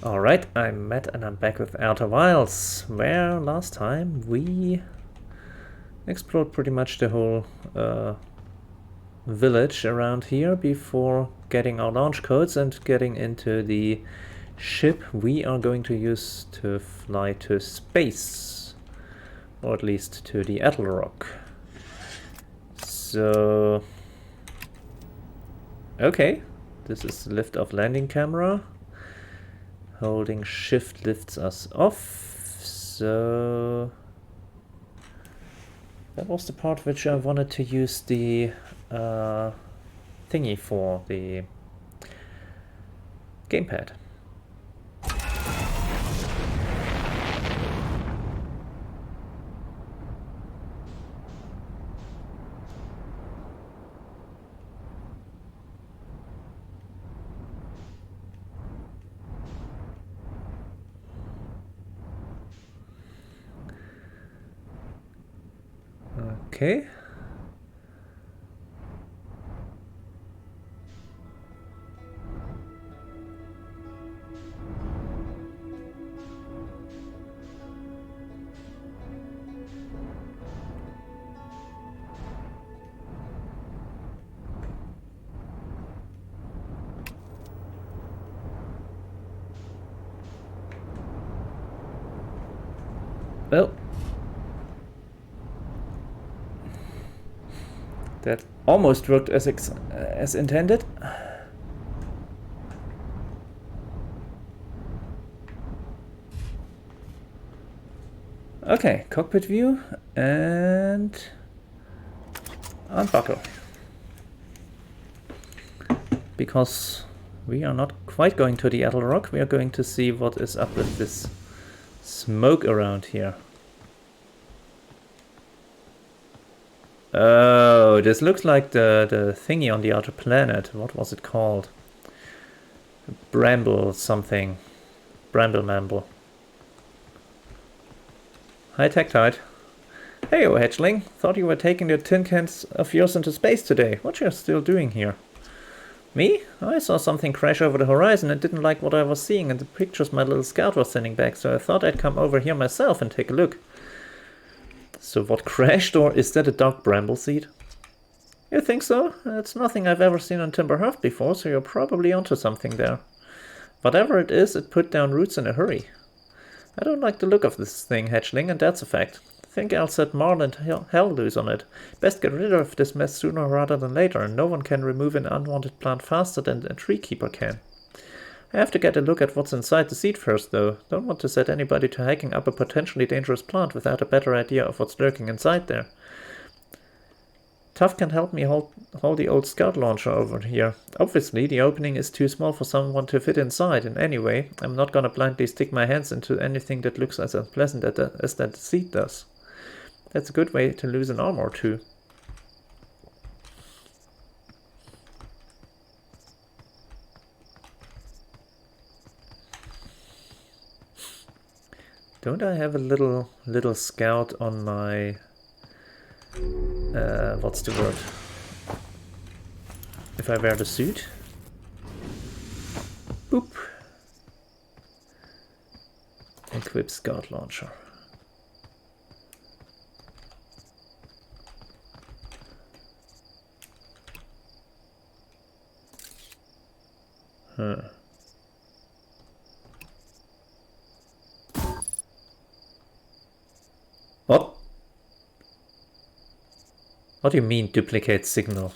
Alright, I'm Matt and I'm back with Outer Wilds, where last time we explored pretty much the whole village around here before getting our launch codes and getting into the ship we are going to use to fly to space, or at least to the Attlerock. So, okay, this is the lift-off landing camera. Holding shift lifts us off, so that was the part which I wanted to use the thingy for, the gamepad. Okay. Well, that almost worked as intended. Okay, cockpit view and unbuckle. Because we are not quite going to the Attlerock, we are going to see what is up with this smoke around here. Oh, this looks like the thingy on the outer planet. What was it called? Bramble something. Bramble Mamble. Hi, Tectite. Hey, oh hatchling. Thought you were taking the tin cans of yours into space today. What you still doing here? Me? I saw something crash over the horizon and didn't like what I was seeing in the pictures my little scout was sending back, so I thought I'd come over here myself and take a look. So what crashed, or is that a dark bramble seed? You think so? It's nothing I've ever seen on Timberhaft before, so you're probably onto something there. Whatever it is, it put down roots in a hurry. I don't like the look of this thing, hatchling, and that's a fact. Think I'll set Marl and hell loose on it. Best get rid of this mess sooner rather than later, and no one can remove an unwanted plant faster than a tree keeper can. I have to get a look at what's inside the seed first, though. Don't want to set anybody to hiking up a potentially dangerous plant without a better idea of what's lurking inside there. Tuff can help me hold the old scout launcher over here. Obviously, the opening is too small for someone to fit inside, and anyway, I'm not gonna blindly stick my hands into anything that looks as unpleasant as that seed does. That's a good way to lose an arm or two. Don't I have a little scout on my... what's the word? If I wear the suit? Boop. Equip scout launcher. Huh. What? What do you mean duplicate signal?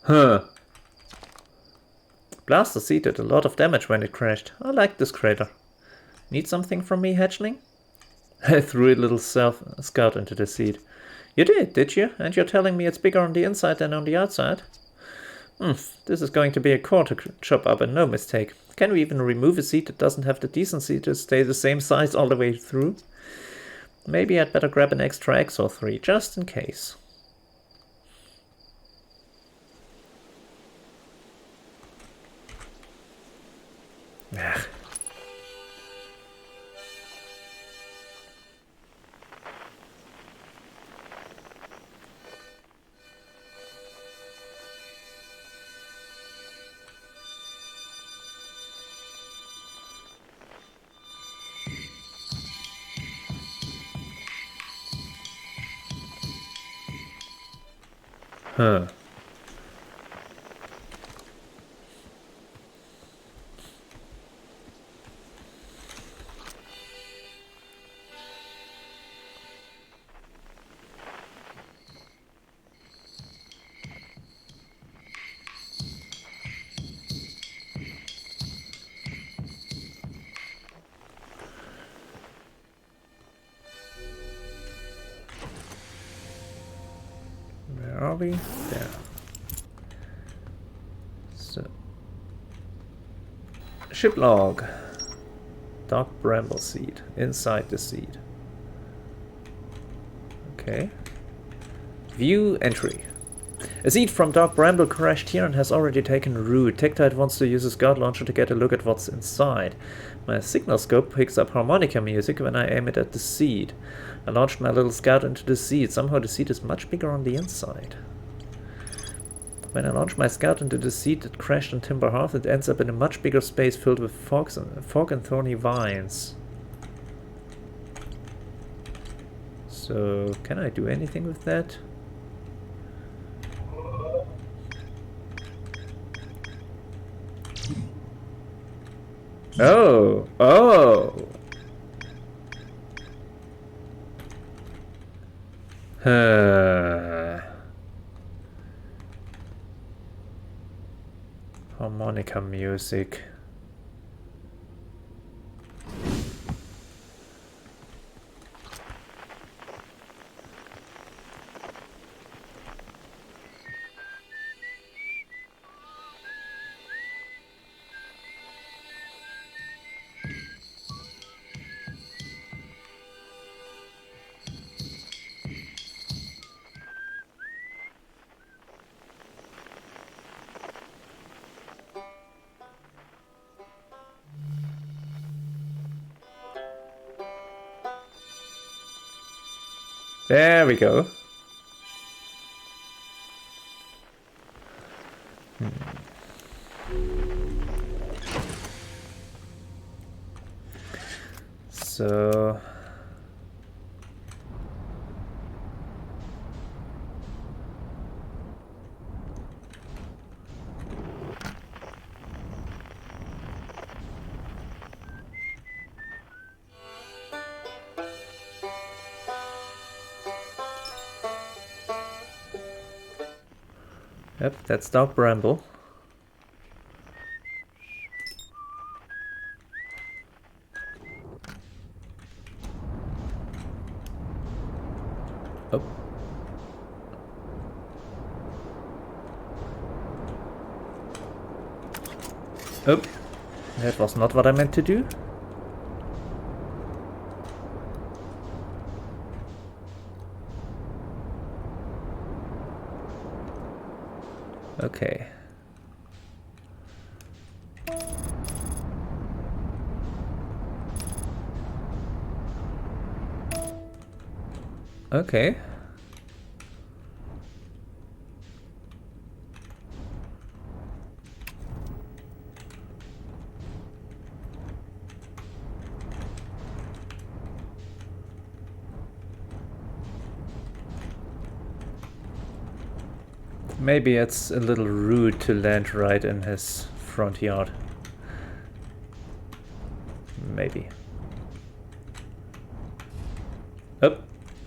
Huh. Blaster seed did a lot of damage when it crashed. I like this crater. Need something from me, hatchling? I threw a little scout into the seed. You did you? And you're telling me it's bigger on the inside than on the outside? This is going to be a core to chop up, and no mistake. Can we even remove a seat that doesn't have the decency to stay the same size all the way through? Maybe I'd better grab an extra X or 3, just in case. Ugh. Huh. Where are we? There. So, ship log. Dark bramble seed. Inside the seed. Okay. View entry. A seed from Dark Bramble crashed here and has already taken root. Tektite wants to use his guard launcher to get a look at what's inside. My signal scope picks up harmonica music when I aim it at the seed. I launched my little scout into the seed. Somehow the seed is much bigger on the inside. When I launch my scout into the seed that crashed on Timber Hearth, it ends up in a much bigger space filled with fork and thorny vines. So, can I do anything with that? Oh! Oh! Harmonica music. There we go. So... Yep, that's Dark Bramble. Oh. Oh. That was not what I meant to do. Okay. Okay. Maybe it's a little rude to land right in his front yard. Maybe. Oh,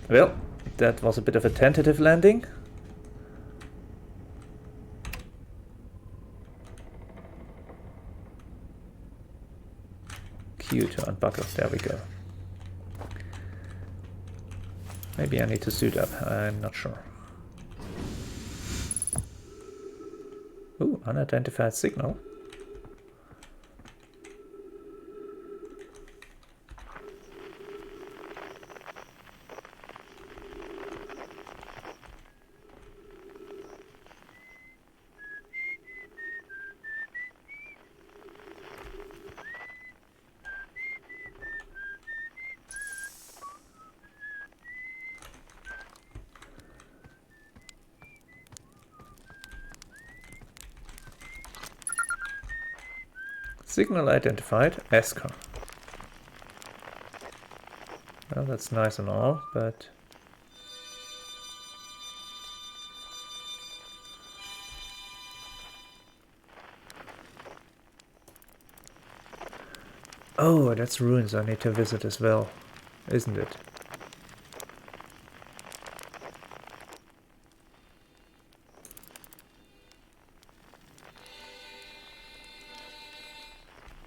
well, that was a bit of a tentative landing. Q to unbuckle, there we go. Maybe I need to suit up, I'm not sure. Oh, Unidentified signal. Signal identified, Esker. Well, that's nice and all, but... Oh, that's ruins I need to visit as well, isn't it?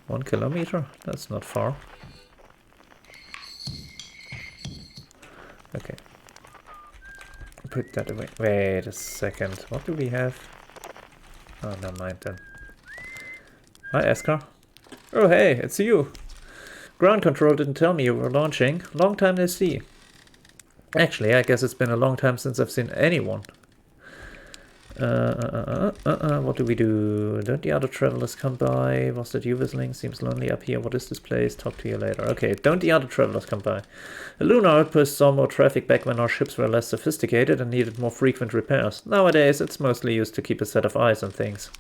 One kilometer? That's not far. Okay. Put that away. Wait a second. What do we have? Oh, never mind then. Hi, Esker. Oh, hey, it's you. Ground control didn't tell me you were launching. Long time no see. Actually, I guess it's been a long time since I've seen anyone. What do we do? Don't the other travelers come by? Was that you whistling? Seems lonely up here. What is this place? Talk to you later. Okay, don't the other travelers come by? The lunar outpost saw more traffic back when our ships were less sophisticated and needed more frequent repairs. Nowadays, it's mostly used to keep a set of eyes on things.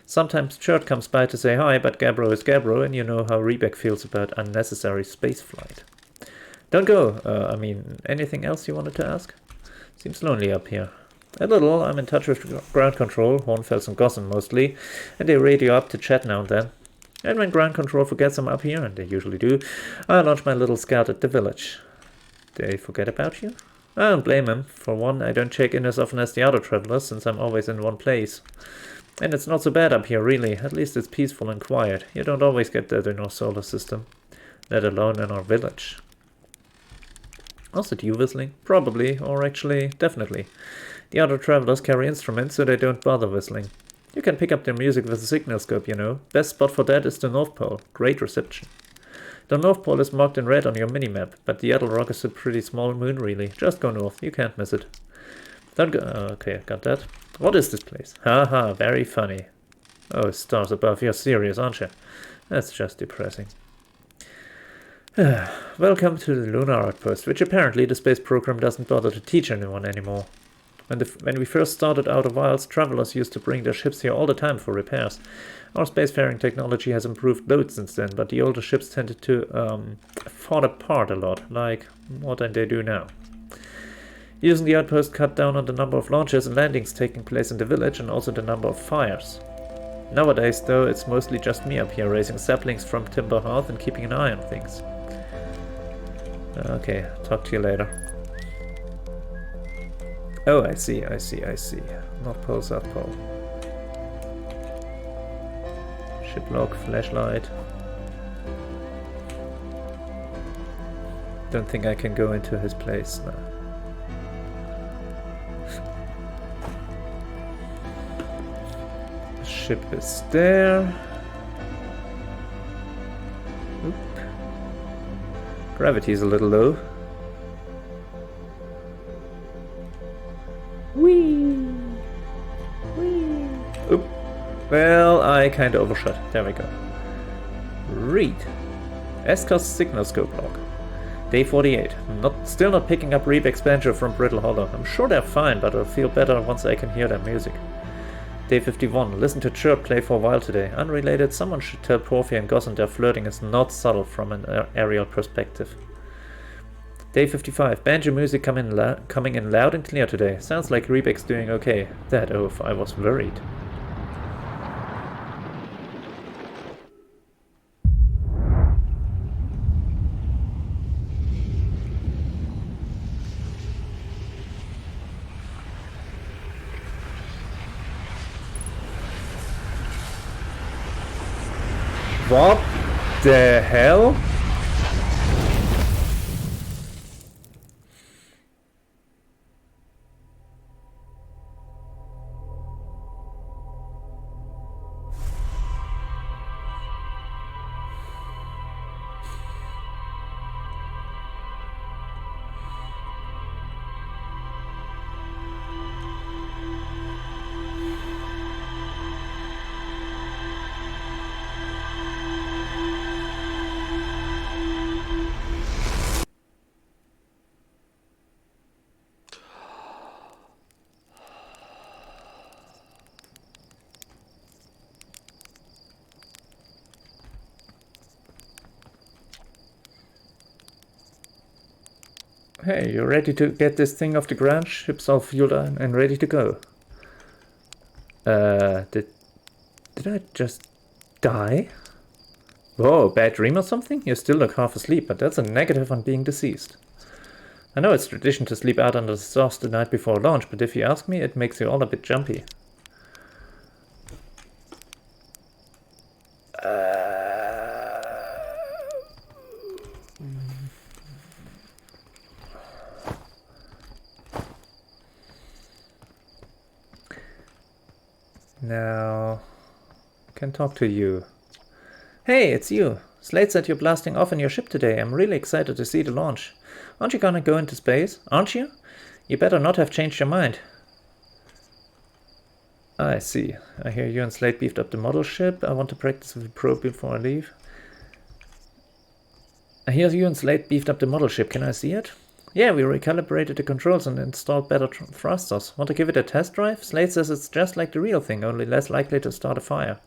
Sometimes Chert comes by to say hi, but Gabbro is Gabbro, and you know how Rebeck feels about unnecessary spaceflight. Don't go. I mean, anything else you wanted to ask? Seems lonely up here. A little. I'm in touch with ground control, Hornfels and Gossen mostly, and they radio up to chat now and then. And when ground control forgets I'm up here, and they usually do, I launch my little scout at the village. They forget about you? I don't blame them. For one, I don't check in as often as the other travelers, since I'm always in one place. And it's not so bad up here, really. At least it's peaceful and quiet. You don't always get that in our solar system, let alone in our village. Was it you whistling? Probably, or actually, definitely. The other travelers carry instruments, so they don't bother whistling. You can pick up their music with a signal scope, you know. Best spot for that is the North Pole. Great reception. The North Pole is marked in red on your minimap, but the Attlerock is a pretty small moon, really. Just go north, you can't miss it. Don't go... okay, got that. What is this place? Haha, very funny. Oh, stars above, you're serious, aren't you? That's just depressing. Welcome to the Lunar Outpost, which apparently the space program doesn't bother to teach anyone anymore. When we first started Outer Wilds, travelers used to bring their ships here all the time for repairs. Our spacefaring technology has improved loads since then, but the older ships tended to fall apart a lot, like what they do now. Using the outpost cut down on the number of launches and landings taking place in the village and also the number of fires. Nowadays, though, it's mostly just me up here raising saplings from Timber Hearth and keeping an eye on things. Okay, talk to you later. Oh, I see. North Pole, South Pole. Ship log, flashlight. Don't think I can go into his place now. Ship is there. Oop. Gravity is a little low. Whee! Whee! Oop. Well, I kinda overshot. There we go. Read. Esker's signal scope log. Day 48. Still not picking up Reap expansion from Brittle Hollow. I'm sure they're fine, but I'll feel better once I can hear their music. Day 51. Listen to Chirp play for a while today. Unrelated, someone should tell Porphy and Gossen their flirting is not subtle from an aerial perspective. Day 55. Banjo music coming in loud and clear today. Sounds like Rebeck's doing okay. That oaf, I was worried. What the hell? Hey, you're ready to get this thing off the ground? Ship's all fueled and ready to go. Did I just die? Whoa, bad dream or something? You still look half asleep, but that's a negative on being deceased. I know it's tradition to sleep out under the stars the night before launch, but if you ask me, it makes you all a bit jumpy. Now, can talk to you. Hey, it's you. Slade said you're blasting off in your ship today. I'm really excited to see the launch. Aren't you gonna go into space? Aren't you? You better not have changed your mind. I see. I hear you and Slade beefed up the model ship. I want to practice with the probe before I leave. I hear you and Slade beefed up the model ship. Can I see it? Yeah, we recalibrated the controls and installed better thrusters. Want to give it a test drive? Slade says it's just like the real thing, only less likely to start a fire.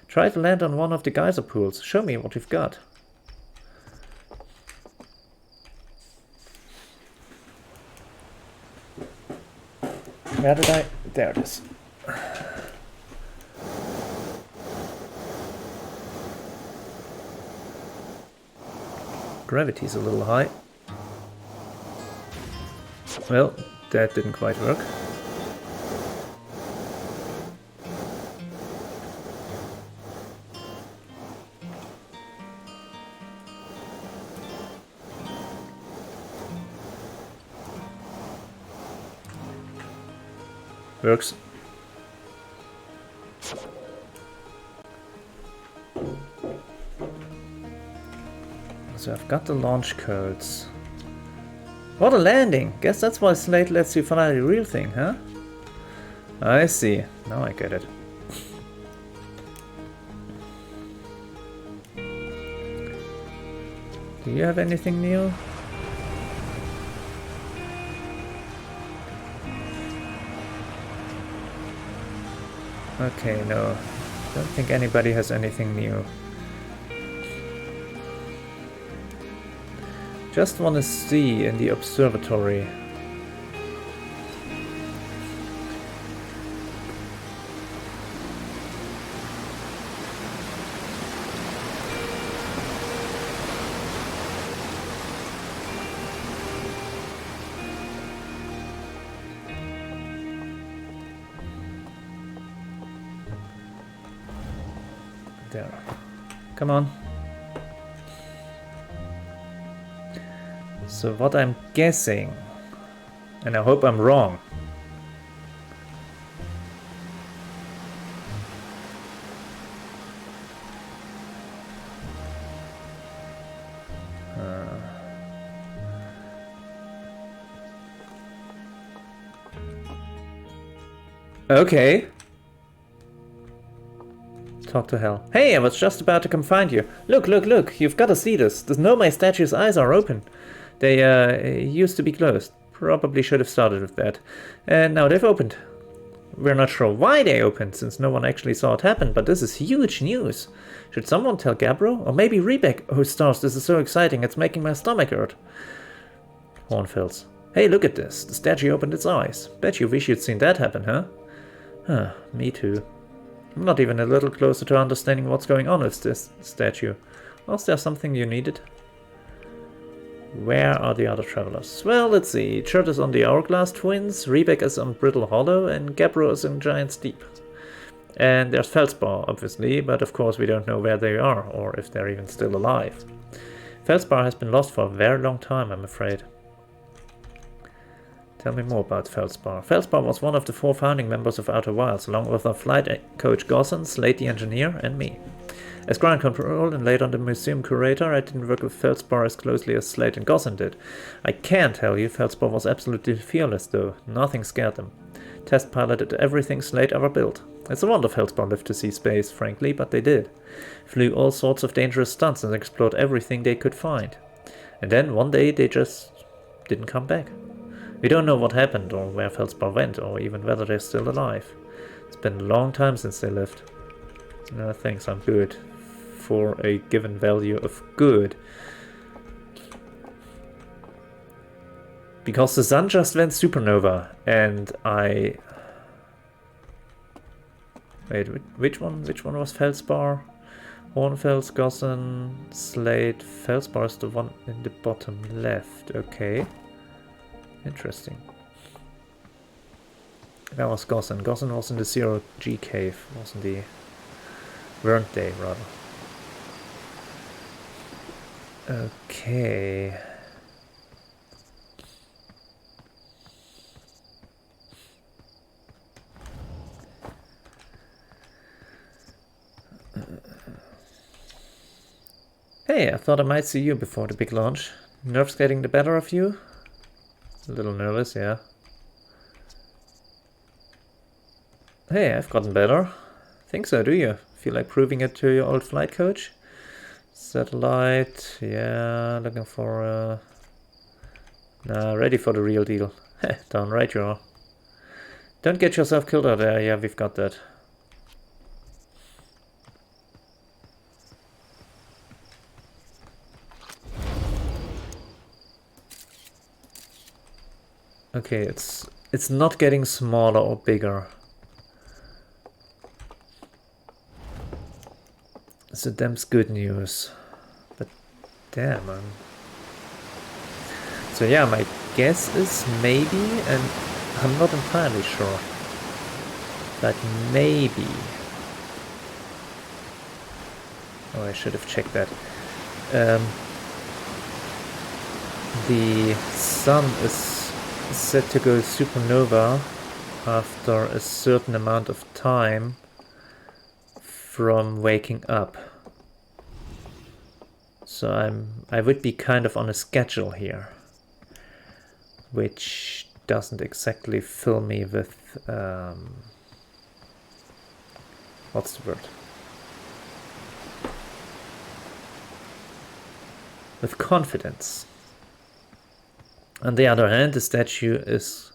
Try to land on one of the geyser pools. Show me what you've got. Where did I... There it is. Gravity's a little high. Well, that didn't quite work. Works. So I've got the launch codes. What a landing! Guess that's why Slade lets you fly the real thing, huh? I see. Now I get it. Do you have anything new? Okay, no. Don't think anybody has anything new. Just want to see in the observatory. There. Come on. So what I'm guessing, and I hope I'm wrong, okay. Talk to hell. Hey, I was just about to come find you. Look, look, look, you've got to see this. The Nomai statue's eyes are open. They used to be closed. Probably should have started with that. And now they've opened. We're not sure why they opened, since no one actually saw it happen, but this is huge news. Should someone tell Gabbro? Or maybe Rebek? Oh stars, this is so exciting, it's making my stomach hurt. Hornfels. Hey, look at this. The statue opened its eyes. Bet you wish you'd seen that happen, huh? Huh, me too. I'm not even a little closer to understanding what's going on with this statue. Was there something you needed? Where are the other travelers? Well, let's see. Chert is on the Hourglass Twins, Rebek is on Brittle Hollow, and Gabbro is in Giant's Deep. And there's Feldspar, obviously, but of course we don't know where they are, or if they're even still alive. Feldspar has been lost for a very long time, I'm afraid. Tell me more about Feldspar. Feldspar was one of the 4 founding members of Outer Wilds, along with our flight coach Gosson, Slade the engineer, and me. As ground control and later on the museum curator, I didn't work with Feldspar as closely as Slade and Gosson did. I can tell you Feldspar was absolutely fearless though, nothing scared them. Test piloted everything Slade ever built. It's a wonder Feldspar lived to see space, frankly, but they did. Flew all sorts of dangerous stunts and explored everything they could find. And then one day they just didn't come back. We don't know what happened, or where Feldspar went, or even whether they're still alive. It's been a long time since they left. No thanks, I'm good. For a given value of good. Because the sun just went supernova and I... Wait, which one was Feldspar? Hornfels, Gossen, Slate, Feldspar is the one in the bottom left. Okay. Interesting. That was Gossen. Gossen was in the 0G cave, wasn't he? Weren't they, rather. Okay. Hey, I thought I might see you before the big launch. Nerves getting the better of you? A little nervous, yeah. Hey, I've gotten better. Think so, do you? Feel like proving it to your old flight coach? Satellite, yeah, looking for nah, ready for the real deal. Heh, darn right you are. Don't get yourself killed out there, yeah, we've got that. Okay, it's not getting smaller or bigger. So damn's good news. But damn, so yeah, my guess is maybe, and I'm not entirely sure, but maybe. Oh, I should have checked that. The sun is set to go supernova after a certain amount of time from waking up. So I would be kind of on a schedule here, which doesn't exactly fill me with what's the word? With confidence. On the other hand, the statue is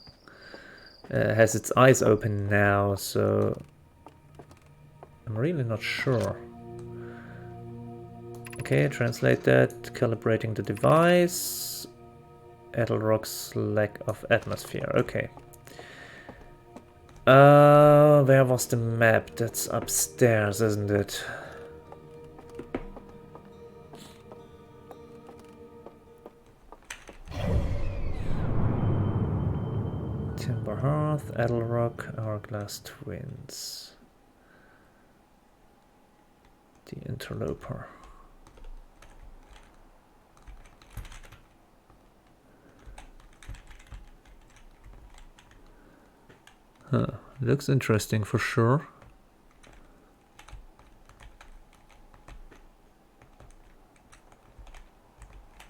has its eyes open now, so I'm really not sure. Okay, translate that. Calibrating the device. Attlerock's lack of atmosphere. Okay. Where was the map? That's upstairs, isn't it? Timber Hearth, Attlerock, Hourglass Twins. The Interloper. Huh, looks interesting for sure.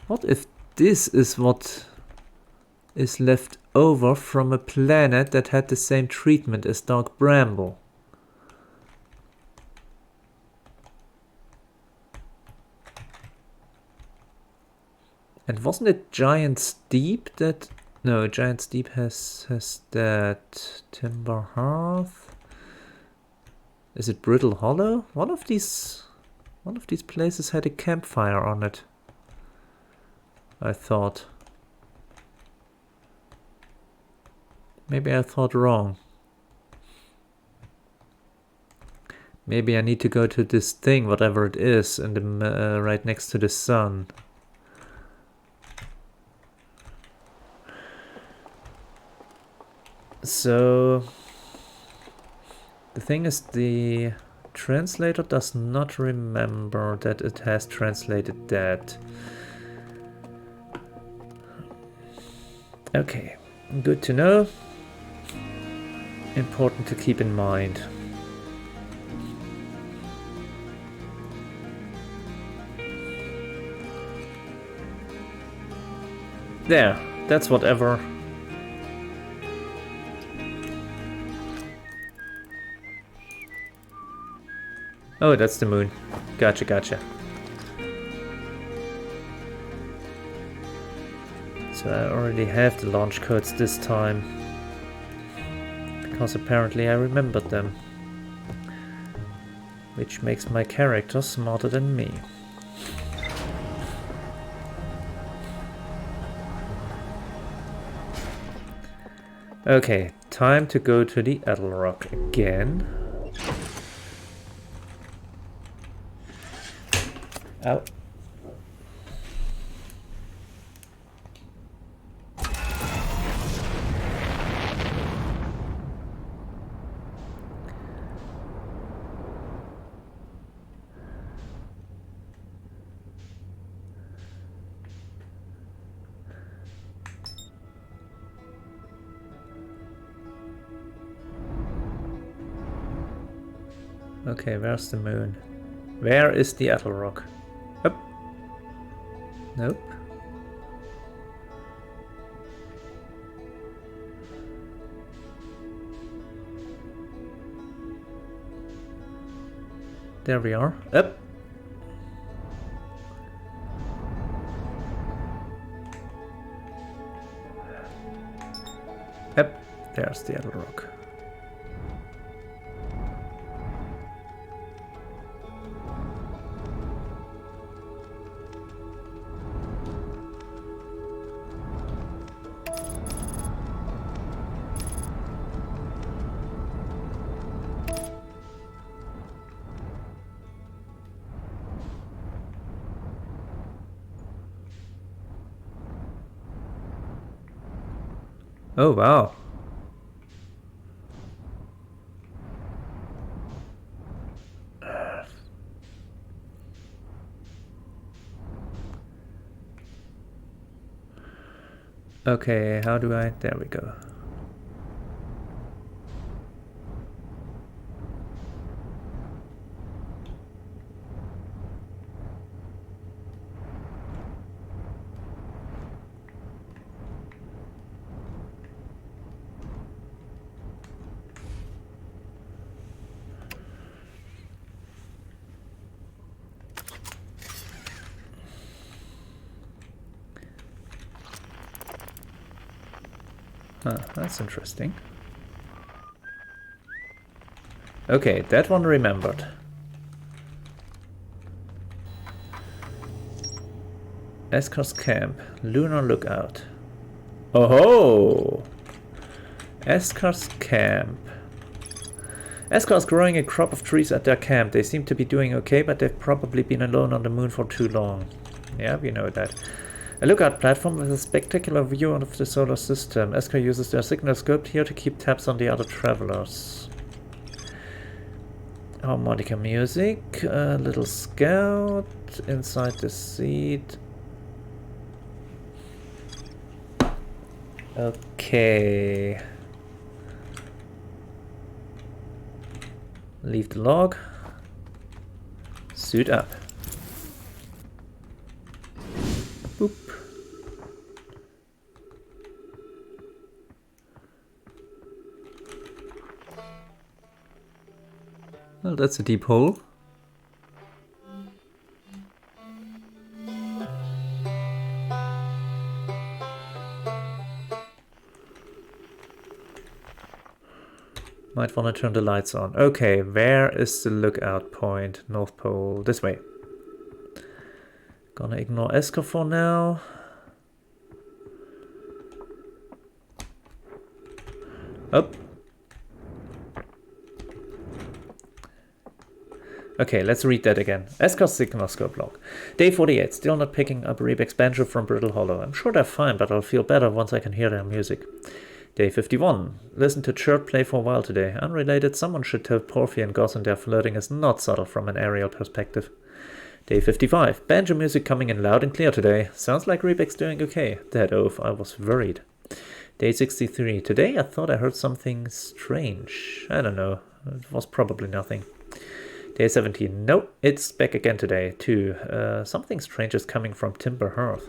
What if this is what is left over from a planet that had the same treatment as Dark Bramble? And wasn't it Giant's Deep that... No, Giant's Deep has that. Timber Hearth. Is it Brittle Hollow? One of these places had a campfire on it, I thought. Maybe I thought wrong. Maybe I need to go to this thing, whatever it is, in the right next to the sun. So the thing is, the translator does not remember that it has translated that. Okay, good to know. Important to keep in mind. There, that's whatever. Oh, that's the moon. Gotcha, gotcha. So I already have the launch codes this time, because apparently I remembered them. Which makes my character smarter than me. Okay, time to go to the Attlerock again. Ow. Okay, where's the moon? Where is the Attlerock? Up. Nope. There we are. Up. Up. There's the Attlerock. Oh wow. Okay, how do I... There we go. Huh, that's interesting. Okay, that one remembered. Eskar's Camp, Lunar Lookout. Oh ho! Eskar's Camp. Eskar's growing a crop of trees at their camp. They seem to be doing okay, but they've probably been alone on the moon for too long. Yeah, we know that. A lookout platform with a spectacular view of the solar system. Eskar uses their signal scope here to keep tabs on the other travelers. Harmonica music, a little scout inside the seat. Okay. Leave the log. Suit up. Boop. Well, that's a deep hole. Might want to turn the lights on. Okay, where is the lookout point? North Pole. This way. Gonna ignore Eskar for now. Up. Okay, let's read that again. Eskar's signal scope log. Day 48, still not picking up Rebek's banjo from Brittle Hollow. I'm sure they're fine, but I'll feel better once I can hear their music. Day 51. Listen to Chert play for a while today. Unrelated, someone should tell Porphy and Gossan their flirting is not subtle from an aerial perspective. Day 55. Banjo music coming in loud and clear today. Sounds like Rebek's doing okay. That oaf, I was worried. Day 63. Today I thought I heard something strange. I don't know. It was probably nothing. Day 17. No, it's back again today, too. Something strange is coming from Timber Hearth.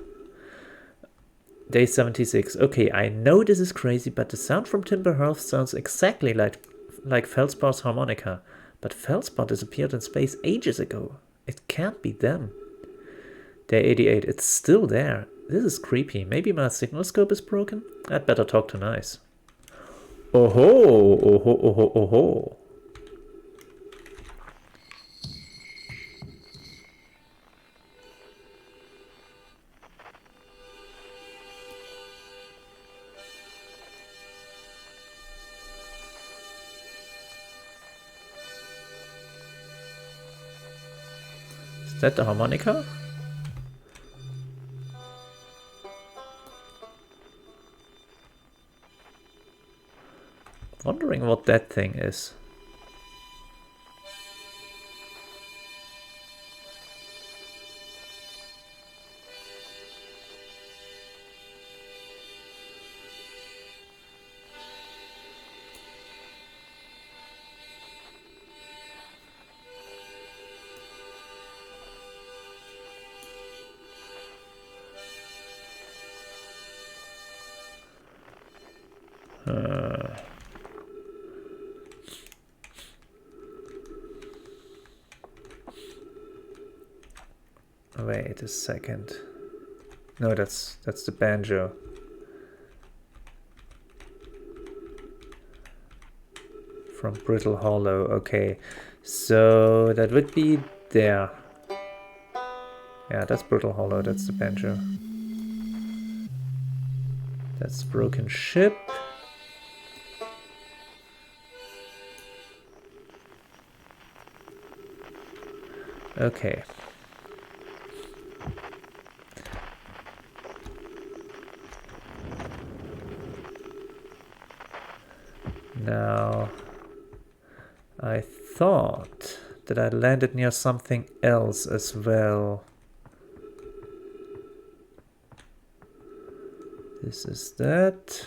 Day 76. Okay, I know this is crazy, but the sound from Timber Hearth sounds exactly like Feldspar's harmonica. But Feldspar disappeared in space ages ago. It can't be them. Day 88. It's still there. This is creepy. Maybe my signal scope is broken? I'd better talk to Nice. Oh ho! Oh ho! Oh ho! Oh ho! that the harmonica? Wondering what that thing is. Wait a second. No, that's the banjo. From Brittle Hollow. Okay, so that would be there. Yeah, that's Brittle Hollow. That's the banjo. That's Broken Ship. Okay. Now, I thought that I landed near something else as well. This is that.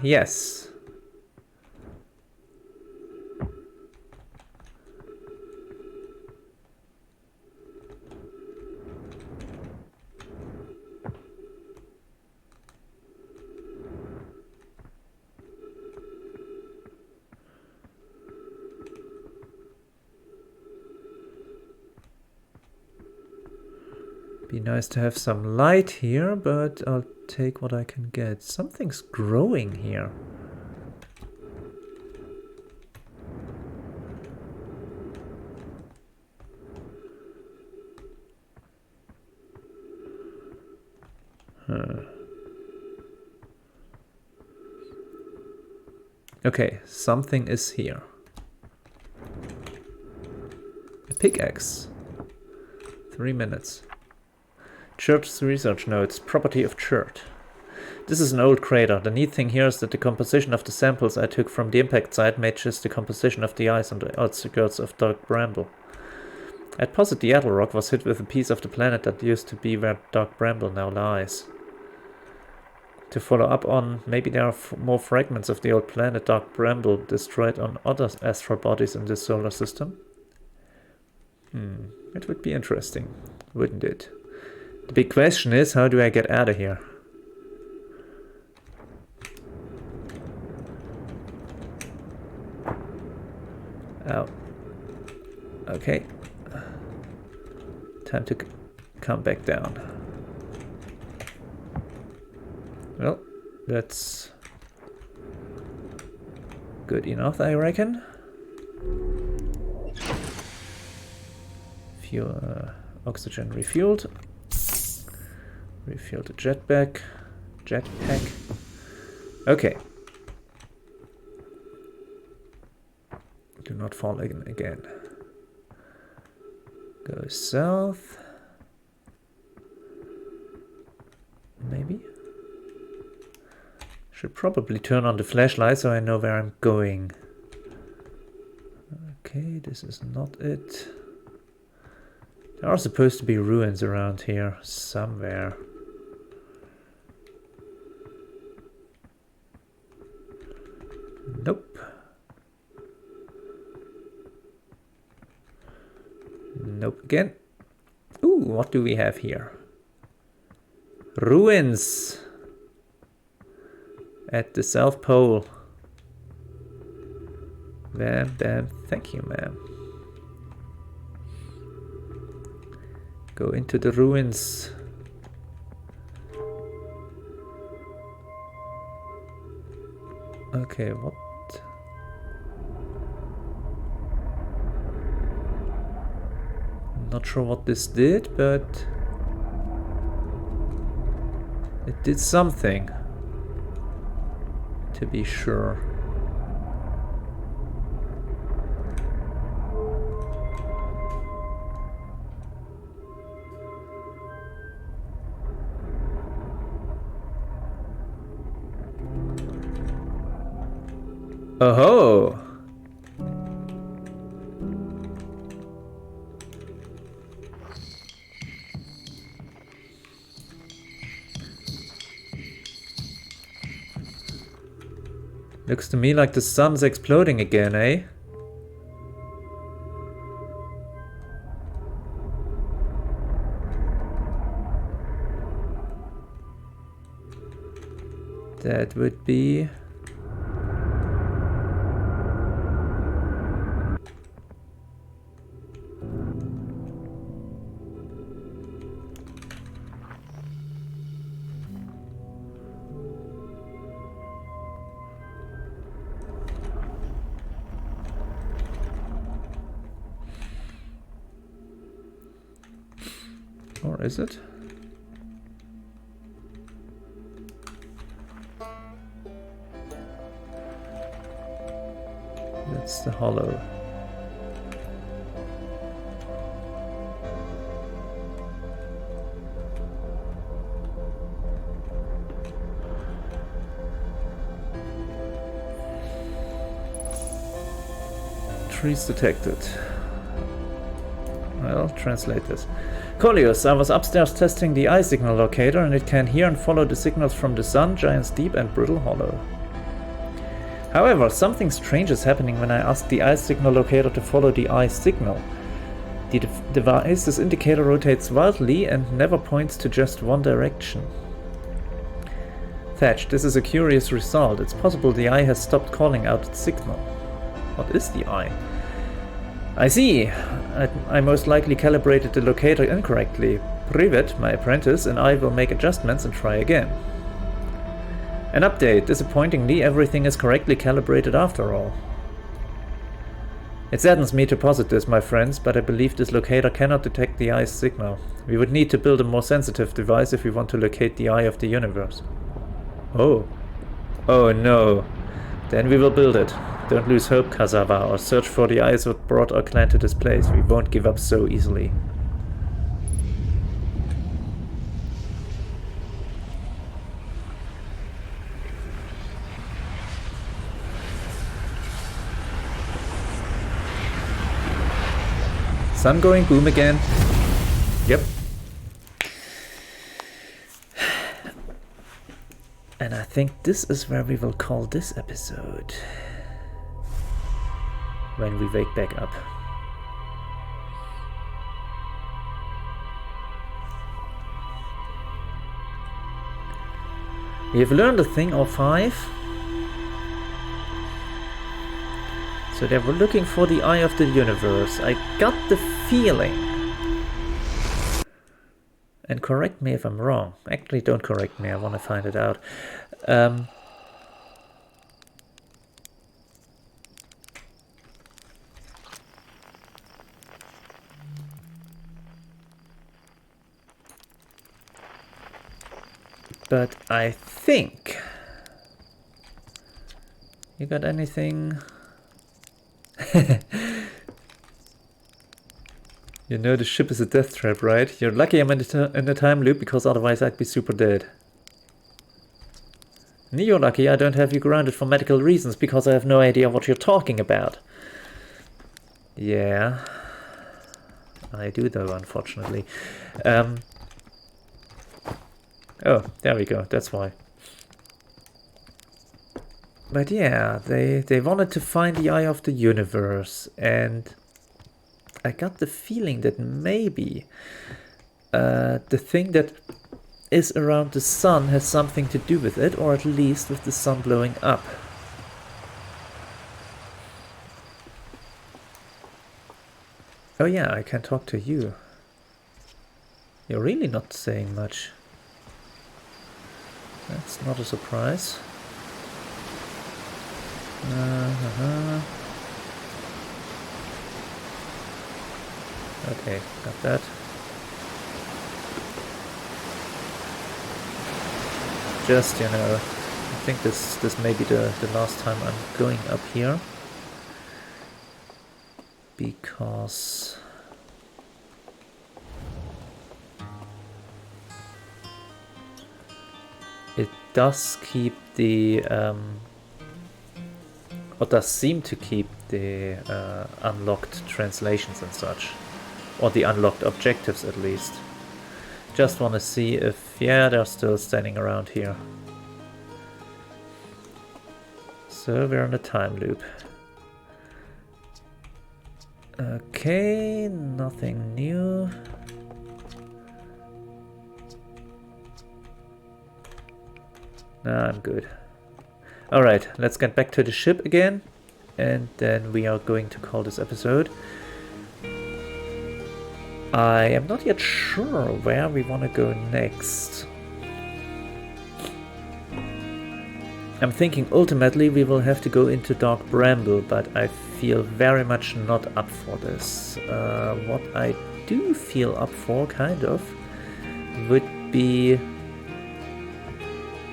Yes. Be nice to have some light here, but I'll take what I can get. Something's growing here. Okay, something is here. A pickaxe. 3 minutes. Church's research notes, property of Churt. This is an old crater. The neat thing here is that the composition of the samples I took from the impact site matches the composition of the ice on the outskirts of Dark Bramble. I'd posit the Attlerock was hit with a piece of the planet that used to be where Dark Bramble now lies. To follow up on, maybe there are more fragments of the old planet Dark Bramble destroyed on other astral bodies in this solar system. It would be interesting, wouldn't it? The big question is, how do I get out of here? Oh. Okay. Time to come back down. Well, that's good enough, I reckon. Fuel, oxygen refueled. Refuel the jetpack. Okay. Do not fall in again. Go south. Maybe. Should probably turn on the flashlight so I know where I'm going. Okay, this is not it. There are supposed to be ruins around here somewhere. Nope. Nope again. Ooh, what do we have here? Ruins at the South Pole. Bam, bam. Thank you, ma'am. Go into the ruins. Okay, what? Not sure what this did, but it did something, to be sure. Oh-ho! Looks to me like the sun's exploding again, eh? That would be... Or is it? That's the hollow. Trees detected. Well, translate this. Coleus, I was upstairs testing the eye signal locator and it can hear and follow the signals from the sun, Giant's Deep and Brittle Hollow. However, something strange is happening when I ask the eye signal locator to follow the eye signal. The device's indicator rotates wildly and never points to just one direction. Thatch, this is a curious result. It's possible the eye has stopped calling out its signal. What is the eye? I see. I most likely calibrated the locator incorrectly. Privet, my apprentice, and I will make adjustments and try again. An update. Disappointingly, everything is correctly calibrated after all. It saddens me to posit this, my friends, but I believe this locator cannot detect the eye's signal. We would need to build a more sensitive device if we want to locate the eye of the universe. Oh. Oh no. Then we will build it. Don't lose hope, Kazawa, or search for the eyes that brought our clan to this place. We won't give up so easily. Sun going boom again. Yep. And I think this is where we will call this episode. When we wake back up. We have learned a thing or 5. So they were looking for the eye of the universe. I got the feeling. And correct me if I'm wrong. Actually, don't correct me. I want to find it out. But I think... You got anything? You know the ship is a death trap, right? You're lucky I'm in the time loop, because otherwise I'd be super dead. And you're lucky I don't have you grounded for medical reasons, because I have no idea what you're talking about. Yeah. I do though, unfortunately. Oh, there we go, that's why. But yeah, they wanted to find the eye of the universe, and I got the feeling that maybe the thing that is around the sun has something to do with it, or at least with the sun blowing up. Oh yeah, I can talk to you. You're really not saying much. That's not a surprise. Okay, got that. Just, you know, I think this may be the last time I'm going up here. Because... it does keep the or does seem to keep the unlocked translations and such. Or the unlocked objectives at least. Just want to see if, yeah, they're still standing around here. So we're in a time loop. Okay, nothing new. Nah, I'm good. Alright, let's get back to the ship again. And then we are going to call this episode. I am not yet sure where we want to go next. I'm thinking ultimately we will have to go into Dark Bramble, but I feel very much not up for this. What I do feel up for, kind of, would be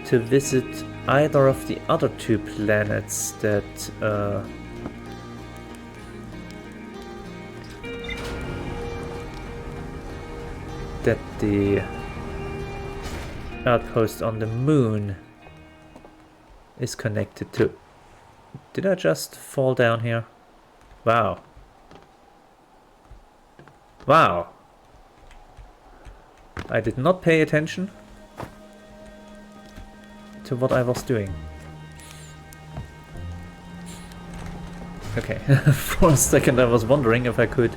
to visit either of the other two planets that the outpost on the moon is connected to. Did I just fall down here? Wow. Wow. I did not pay attention to what I was doing. Okay, for a second I was wondering if I could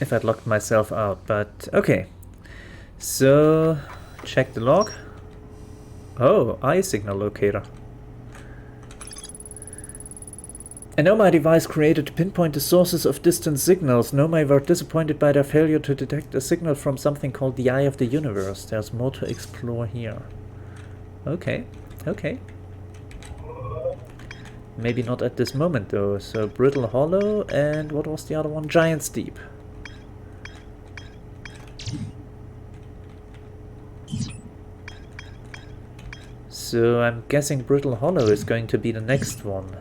if I'd locked myself out, but okay. So, check the log. Oh, eye signal locator. I know my device created to pinpoint the sources of distant signals. Nomai were disappointed by their failure to detect a signal from something called the Eye of the Universe. There's more to explore here. Okay, okay. Maybe not at this moment though. So, Brittle Hollow and what was the other one? Giant's Deep. So I'm guessing Brittle Hollow is going to be the next one.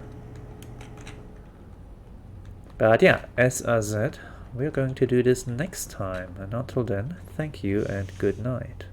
But yeah, as I said, we're going to do this next time. And until then, thank you and good night.